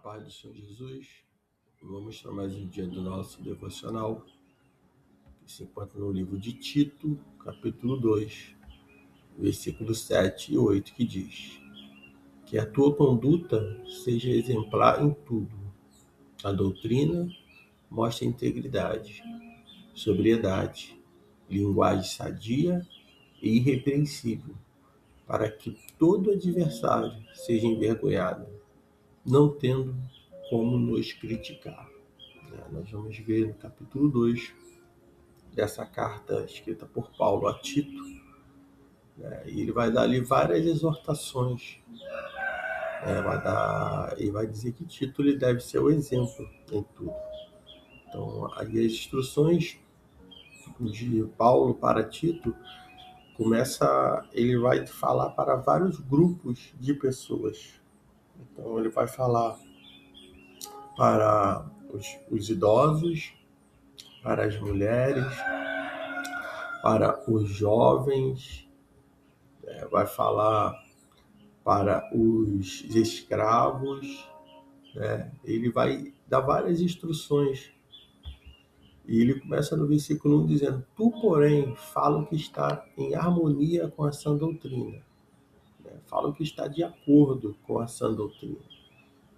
paz do Senhor Jesus, vamos para mais um dia do nosso devocional, que se encontra no livro de Tito, capítulo 2, versículos 7 e 8, que diz: Que a tua conduta seja exemplar em tudo. A doutrina mostra integridade, sobriedade, linguagem sadia e irrepreensível, para que todo adversário seja envergonhado, não tendo como nos criticar. Nós vamos ver no capítulo 2 dessa carta escrita por Paulo a Tito, e ele vai dar ali várias exortações, e vai dizer que Tito ele deve ser o exemplo em tudo. Então, aí as instruções de Paulo para Tito ele vai falar para vários grupos de pessoas. Então, ele vai falar para os idosos, para as mulheres, para os jovens, vai falar para os escravos, Ele vai dar várias instruções. E ele começa no versículo 1 dizendo: Tu, porém, fala o que está em harmonia com a sã doutrina. Fala o que está de acordo com a sã doutrina.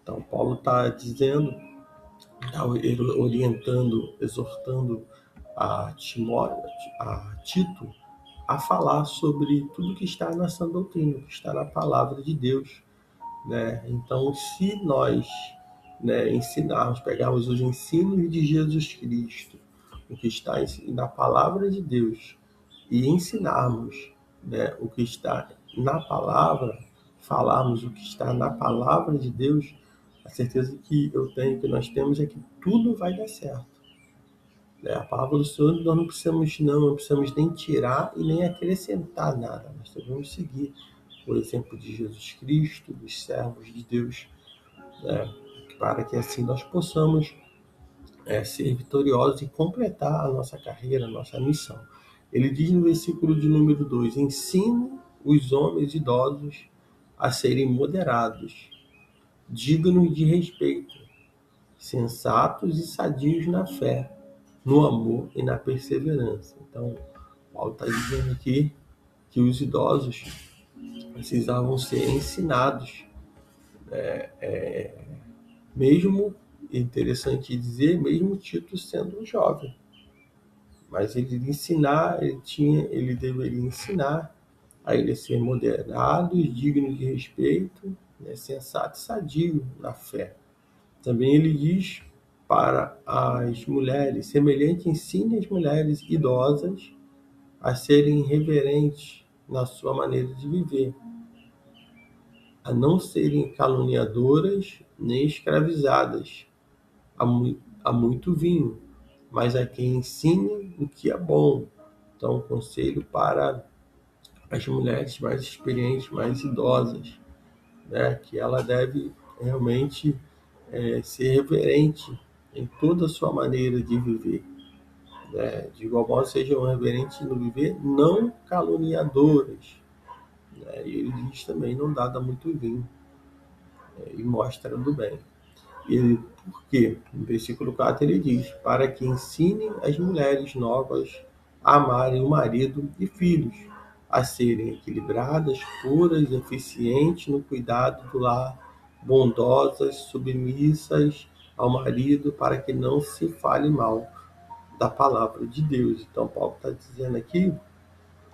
Então, Paulo está dizendo, está orientando, exortando a Tito a falar sobre tudo que está na sã doutrina, que está na palavra de Deus. Então, se nós ensinarmos, pegarmos os ensinos de Jesus Cristo, o que está na palavra de Deus, e ensinarmos o que está na palavra, falarmos o que está na palavra de Deus, a certeza que nós temos é que tudo vai dar certo. A palavra do Senhor nós não precisamos nem tirar e nem acrescentar nada. Nós devemos seguir o exemplo de Jesus Cristo, dos servos de Deus, para que assim nós possamos ser vitoriosos e completar a nossa carreira, a nossa missão. Ele diz no versículo de número 2: Ensine os homens idosos a serem moderados, dignos de respeito, sensatos e sadios na fé, no amor e na perseverança. Então, Paulo está dizendo aqui que os idosos precisavam ser ensinados, mesmo, interessante dizer, mesmo Tito sendo um jovem. Mas ele deveria ensinar a ele ser moderado, digno de respeito, sensato e sadio na fé. Também ele diz para as mulheres, semelhante ensine as mulheres idosas a serem reverentes na sua maneira de viver, a não serem caluniadoras nem escravizadas a muito vinho, mas a quem ensine o que é bom. Então, um conselho para as mulheres mais experientes, mais idosas, que ela deve realmente ser reverente em toda a sua maneira de viver. De igual modo, sejam reverentes no viver, não caluniadoras. E ele diz também, não dada muito vinho, e mostrando bem. E por quê? No versículo 4 ele diz: para que ensinem as mulheres novas a amarem o marido e filhos, a serem equilibradas, puras, eficientes no cuidado do lar, bondosas, submissas ao marido, para que não se fale mal da palavra de Deus. Então, Paulo está dizendo aqui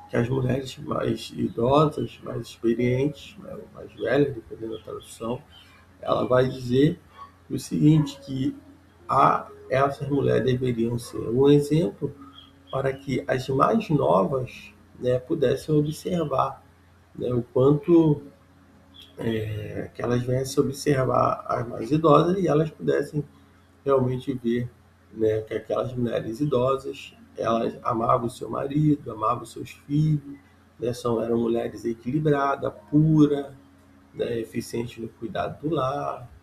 que as mulheres mais idosas, mais experientes, mais velhas, dependendo da tradução, ela vai dizer o seguinte, que essas mulheres deveriam ser um exemplo para que as mais novas pudessem observar o quanto que elas viessem observar as mais idosas e elas pudessem realmente ver que aquelas mulheres idosas, elas amavam o seu marido, amavam os seus filhos, eram mulheres equilibradas, puras, eficientes no cuidado do lar,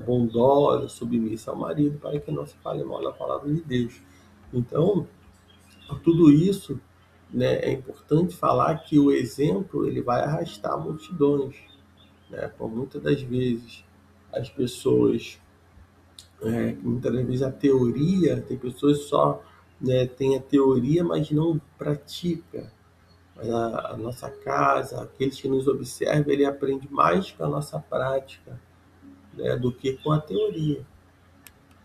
bondosa, submissa ao marido, para que não se fale mal da palavra de Deus. Então, tudo isso, é importante falar que o exemplo ele vai arrastar multidões. Por muitas das vezes, as pessoas, muitas vezes a teoria, tem pessoas só, né, tem a teoria, mas não pratica. Mas a nossa casa, aqueles que nos observam, ele aprende mais com a nossa prática, né, do que com a teoria.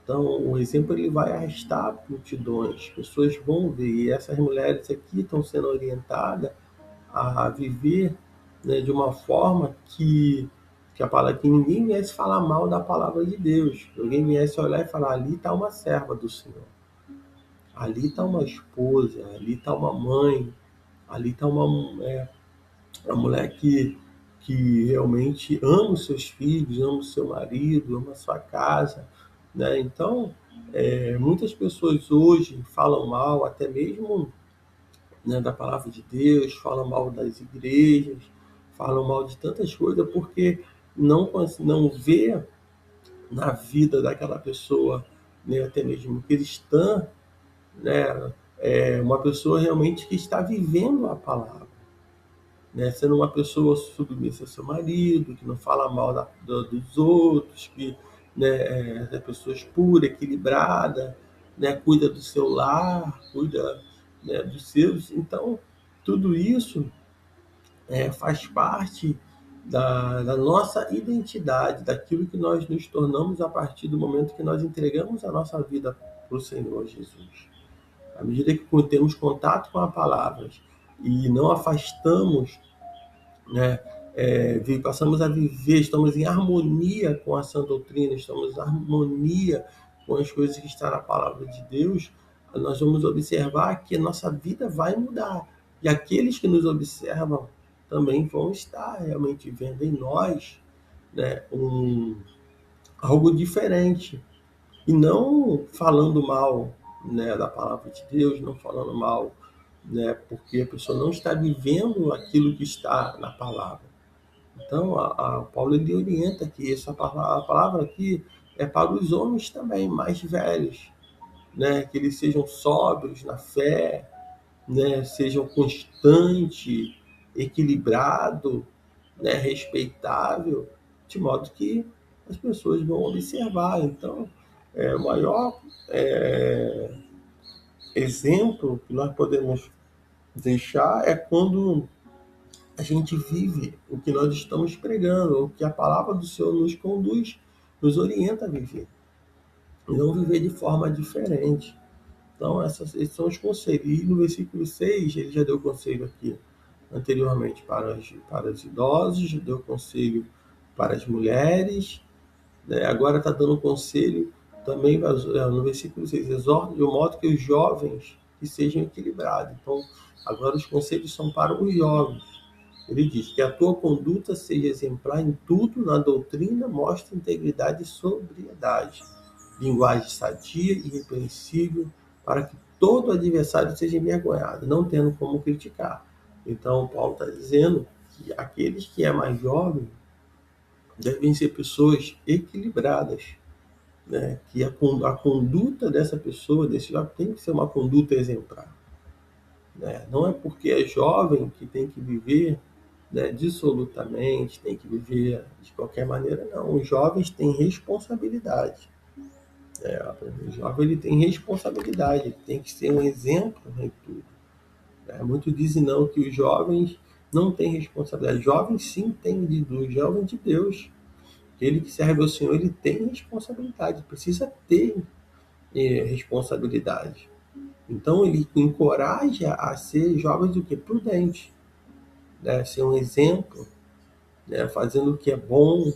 Então, o exemplo ele vai arrastar multidões, pessoas vão ver, e essas mulheres aqui estão sendo orientadas a viver, né, de uma forma que a palavra, que ninguém viesse falar mal da palavra de Deus, que alguém viesse olhar e falar, ali está uma serva do Senhor, ali está uma esposa, ali está uma mãe, ali está uma mulher que realmente ama os seus filhos, ama o seu marido, ama a sua casa, né? Então, muitas pessoas hoje falam mal, até mesmo, né, da palavra de Deus, falam mal das igrejas, falam mal de tantas coisas, porque não vê na vida daquela pessoa, né, até mesmo cristã, né, uma pessoa realmente que está vivendo a palavra, né, sendo uma pessoa submissa ao seu marido, que não fala mal dos outros, que, né, é pessoa pura, equilibrada, né, cuida do seu lar, cuida, né, dos seus. Então, tudo isso faz parte da nossa identidade, daquilo que nós nos tornamos a partir do momento que nós entregamos a nossa vida para o Senhor Jesus. À medida que temos contato com a palavra e não afastamos, né, passamos a viver, estamos em harmonia com a sã doutrina, estamos em harmonia com as coisas que estão na palavra de Deus, nós vamos observar que a nossa vida vai mudar. E aqueles que nos observam também vão estar realmente vendo em nós, né, algo diferente. E não falando mal, né, da palavra de Deus, não falando mal, né, porque a pessoa não está vivendo aquilo que está na palavra. Então, a Paulo ele orienta que a palavra aqui é para os homens também, mais velhos, né? Que eles sejam sóbrios na fé, né? Sejam constantes, equilibrado, né? Respeitável, de modo que as pessoas vão observar. Então, o maior exemplo que nós podemos deixar é quando a gente vive o que nós estamos pregando, o que a palavra do Senhor nos conduz, nos orienta a viver, e não viver de forma diferente. Então, esses são os conselhos. E no versículo 6 ele já deu conselho aqui anteriormente para os idosos, deu conselho para as mulheres, né? Agora está dando conselho também no versículo 6, exorta de modo que os jovens que sejam equilibrados. Então, agora os conselhos são para os jovens. Ele diz que a tua conduta seja exemplar em tudo, na doutrina, mostra integridade e sobriedade, linguagem sadia e irrepreensível, para que todo adversário seja envergonhado, não tendo como criticar. Então, Paulo está dizendo que aqueles que é mais jovem devem ser pessoas equilibradas, né? Que a conduta dessa pessoa, desse jovem, tem que ser uma conduta exemplar, né? Não é porque é jovem que tem que viver, né, dissolutamente, tem que viver de qualquer maneira, não. Os jovens têm responsabilidade. O jovem ele tem responsabilidade, ele tem que ser um exemplo em tudo. Muitos dizem não, que os jovens não têm responsabilidade. Jovens sim têm, do jovem de Deus. Aquele que serve ao Senhor, ele tem responsabilidade, precisa ter responsabilidade. Então ele encoraja a ser jovens do que? Prudente, né? Ser um exemplo, né? Fazendo o que é bom,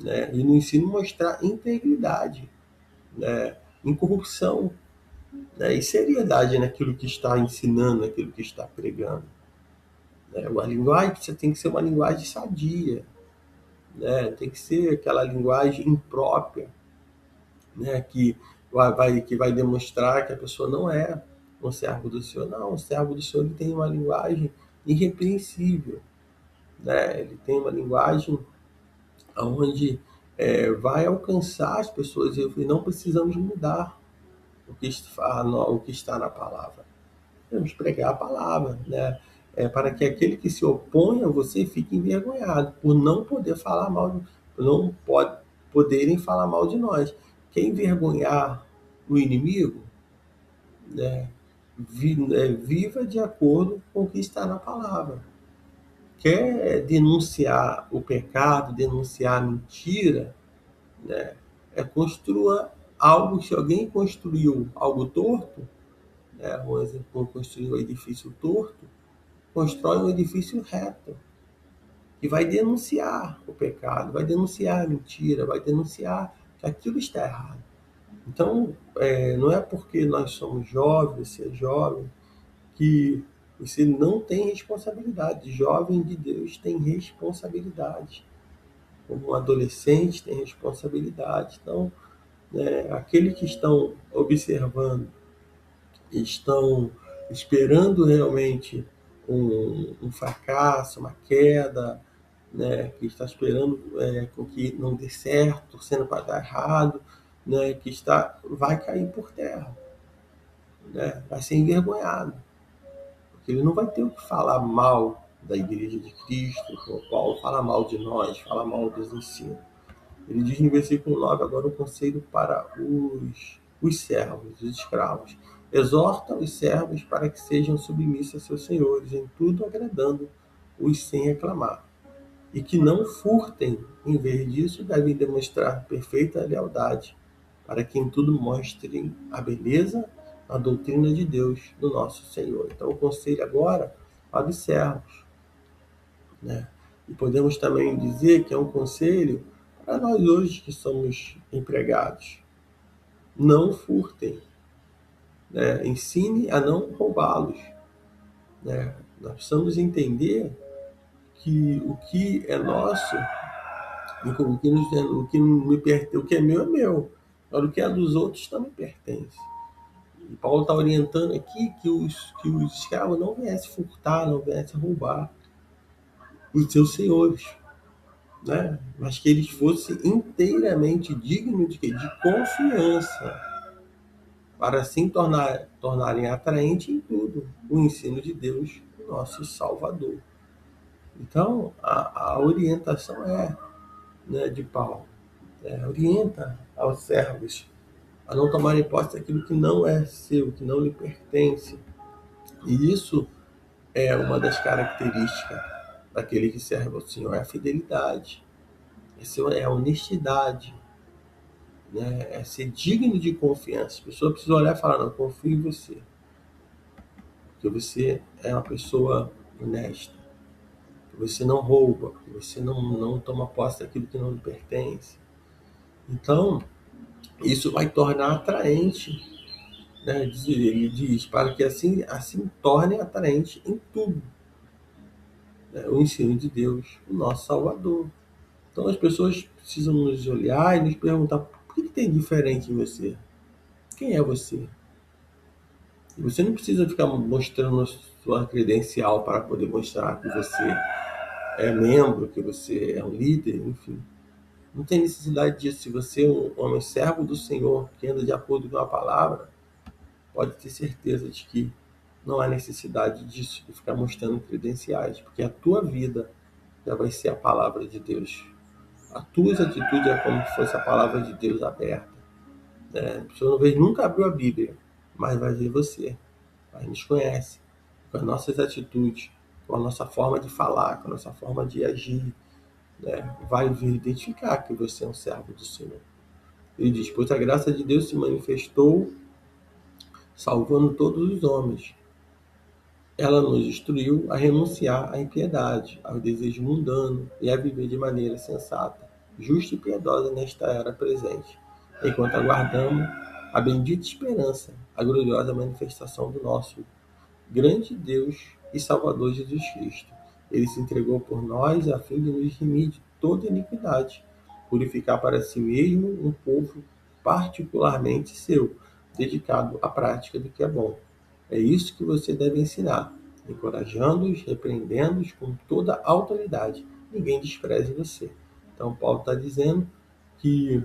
né? E no ensino mostrar integridade, né? Incorrupção, né? E seriedade naquilo que está ensinando, naquilo que está pregando, né? Uma linguagem você tem que ser uma linguagem sadia, né? Tem que ser aquela linguagem imprópria, né? Que vai demonstrar que a pessoa não é um servo do Senhor. Não, o servo do Senhor ele tem uma linguagem irrepreensível, né? Ele tem uma linguagem onde vai alcançar as pessoas, e não precisamos mudar o que está na palavra. Temos que pregar a palavra, né? Para que aquele que se opõe a você fique envergonhado por não poder falar mal, não pode, poderem falar mal de nós. Quer envergonhar o inimigo, né? Viva de acordo com o que está na palavra. Quer denunciar o pecado, denunciar a mentira, né? Construa algo. Se alguém construiu algo torto, né? Por exemplo, construiu um edifício torto, constrói um edifício reto. E vai denunciar o pecado, vai denunciar a mentira, vai denunciar que aquilo está errado. Então, não é porque nós somos jovens, você é jovem, que você não tem responsabilidade. Jovem de Deus tem responsabilidade. Como adolescente tem responsabilidade. Então, aqueles que estão observando, estão esperando realmente um fracasso, uma queda, né, que está esperando com que não dê certo, torcendo para dar errado, né, vai cair por terra, né, vai ser envergonhado, porque ele não vai ter o que falar mal da Igreja de Cristo, como Paulo fala mal de nós, fala mal dos ensinos. Ele diz no versículo 9 agora um conselho para os servos, os escravos. Exorta os servos para que sejam submissos a seus senhores, em tudo agradando-os sem reclamar. E que não furtem, em vez disso, devem demonstrar perfeita lealdade, para que em tudo mostrem a beleza, a doutrina de Deus, do nosso Senhor. Então, o conselho agora para os servos, né? E podemos também dizer que é um conselho para nós hoje que somos empregados. Não furtem, né? Ensine a não roubá-los, né? Nós precisamos entender que o que é nosso, o que é meu é meu. Agora, o que é dos outros também pertence. E Paulo está orientando aqui que os escravos não viessem furtar, não viessem roubar os seus senhores, né? Mas que eles fossem inteiramente dignos de confiança, para assim tornarem atraente em tudo o ensino de Deus, nosso Salvador. Então, a orientação né, de Paulo, orienta aos servos a não tomarem posse daquilo que não é seu, que não lhe pertence. E isso é uma das características daquele que serve ao Senhor, é a fidelidade, é a honestidade, né? É ser digno de confiança. A pessoa precisa olhar e falar, não, eu confio em você, porque você é uma pessoa honesta, que você não rouba, que você não toma posse daquilo que não lhe pertence. Então, isso vai tornar atraente, né? Ele diz, para que assim torne atraente em tudo, né? O ensino de Deus, o nosso Salvador. Então as pessoas precisam nos olhar e nos perguntar, por que tem diferente em você? Quem é você? E você não precisa ficar mostrando a sua credencial para poder mostrar que você é membro, que você é um líder, enfim. Não tem necessidade disso. Se você é um homem servo do Senhor, que anda de acordo com a palavra, pode ter certeza de que não há necessidade disso, de ficar mostrando credenciais, porque a tua vida já vai ser a palavra de Deus. As tuas atitudes é como se fosse a palavra de Deus aberta. A pessoa nunca abriu a Bíblia, mas vai ver você, mas nos conhece, com as nossas atitudes, com a nossa forma de falar, com a nossa forma de agir, né? Vai vir identificar que você é um servo do Senhor. Ele diz, pois a graça de Deus se manifestou salvando todos os homens. Ela nos instruiu a renunciar à impiedade, ao desejo mundano e a viver de maneira sensata, justa e piedosa nesta era presente, enquanto aguardamos a bendita esperança, a gloriosa manifestação do nosso grande Deus e Salvador Jesus Cristo. Ele se entregou por nós a fim de nos remir de toda iniquidade, purificar para si mesmo um povo particularmente seu, dedicado à prática do que é bom. É isso que você deve ensinar, encorajando-os, repreendendo-os com toda a autoridade. Ninguém despreze você. Então, Paulo está dizendo que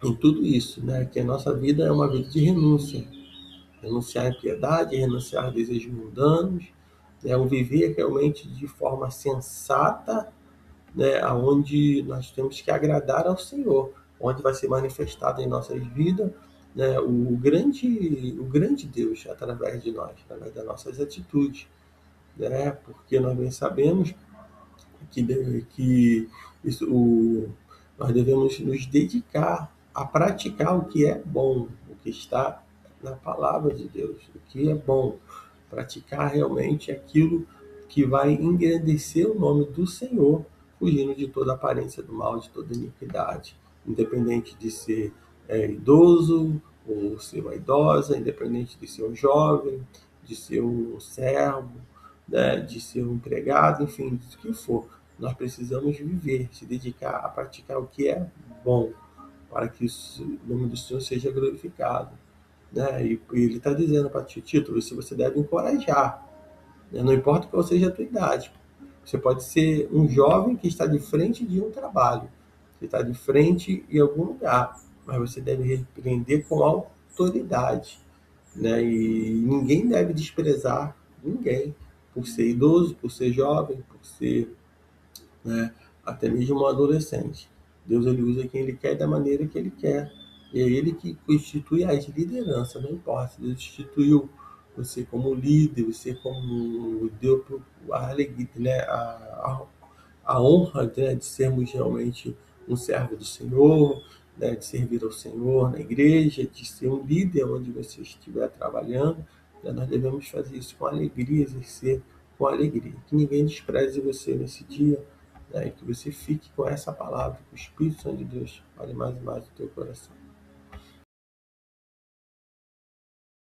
em tudo isso, né, que a nossa vida é uma vida de renúncia. Renunciar à impiedade, renunciar a desejos mundanos, um viver realmente de forma sensata, né, aonde nós temos que agradar ao Senhor, onde vai ser manifestado em nossas vidas, né, o grande Deus através de nós, através das nossas atitudes, né, porque nós bem sabemos que isso, nós devemos nos dedicar a praticar o que é bom, o que está na palavra de Deus, o que é bom, praticar realmente aquilo que vai engrandecer o nome do Senhor, fugindo de toda aparência do mal, de toda iniquidade, independente de ser idoso ou ser uma idosa, independente de ser um jovem, de ser um servo, né, de ser um empregado, enfim, do que for. Nós precisamos viver, se dedicar a praticar o que é bom, para que o nome do Senhor seja glorificado. Né? E ele está dizendo para ti, Tito, isso você deve encorajar. Né? Não importa qual seja a tua idade. Você pode ser um jovem que está de frente de um trabalho, que está de frente em algum lugar, mas você deve repreender com autoridade. Né? E ninguém deve desprezar ninguém por ser idoso, por ser jovem, por ser, né, até mesmo um adolescente. Deus ele usa quem ele quer da maneira que ele quer. E é ele que constitui as lideranças, não importa. Deus instituiu você como líder, você como deu a alegria, né, a honra, né, de sermos realmente um servo do Senhor, né, de servir ao Senhor na igreja, de ser um líder onde você estiver trabalhando. Né, nós devemos fazer isso com alegria, exercer com alegria. Que ninguém despreze você nesse dia, né, e que você fique com essa palavra, que o Espírito Santo de Deus fale mais e mais do teu coração.